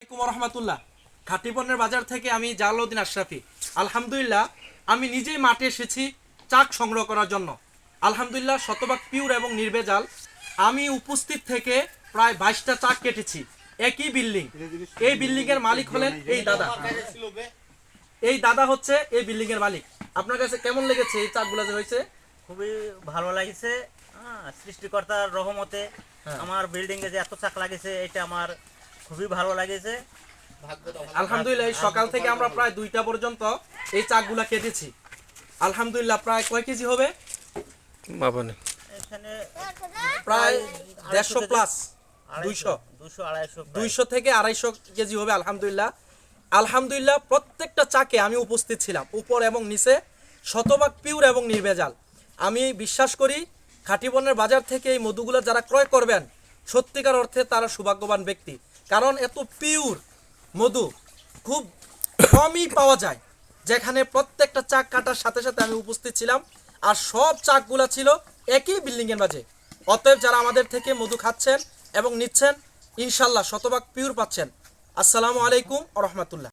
আসসালামু আলাইকুম রহমতুল্লাহ। খাঁটি পণ্যের বাজার থেকে আমি জালালউদ্দিন আশরাফি। আলহামদুলিল্লাহ, আমি নিজেই মাঠে এসেছি চাক সংগ্রহ করার জন্য। আলহামদুলিল্লাহ, শতভাগ পিওর এবং নির্ভেজাল। আমি উপস্থিত থেকে প্রায় 22টা চাক কেটেছি। একই বিল্ডিং, এই বিল্ডিং এর মালিক হলেন এই দাদা। এই দাদা হচ্ছে এই বিল্ডিং এর মালিক। আপনার কাছে কেমন লেগেছে এই চাকগুলো যে হয়েছে? খুবই ভালো লাগছে। সৃষ্টিকর্তার রহমতে হ্যাঁ। আমার বিল্ডিং এ যে এত চাক লাগেছে এটা আমার খুবই ভালো লাগেছে। আলহামদুলিল্লাহ, এই সকাল থেকে আমরা প্রায় 2টা পর্যন্ত এই চাকগুলা কেটেছি। আলহামদুলিল্লাহ, প্রায় কয় কেজি হবে? এখানে প্রায় 150 কেজি, প্লাস, 200 200 200 200 থেকে 250 কেজি হবে। আলহামদুলিল্লাহ, আলহামদুলিল্লাহ, প্রত্যেকটা চাকে আমি উপস্থিত ছিলাম, উপর এবং নিচে, শতভাগ পিওর এবং নির্ভেজাল। আমি বিশ্বাস করি খাঁটি পণ্যের বাজার থেকে এই মধুগুলো যারা ক্রয় করবেন, সত্যিকার অর্থে তারা সৌভাগ্যবান ব্যক্তি। কারণ এত পিওর মধু খুব কমই পাওয়া যায়, যেখানে প্রত্যেকটা চাক কাটার সাথে সাথে আমি উপস্থিত ছিলাম। আর সব চাকগুলা ছিল একই বিল্ডিংয়ের মাঝে। অতএব যারা আমাদের থেকে মধু খাচ্ছেন এবং নিচ্ছেন, ইনশাল্লাহ শতভাগ পিওর পাচ্ছেন। আসসালামু আলাইকুম রহমতুল্লাহ।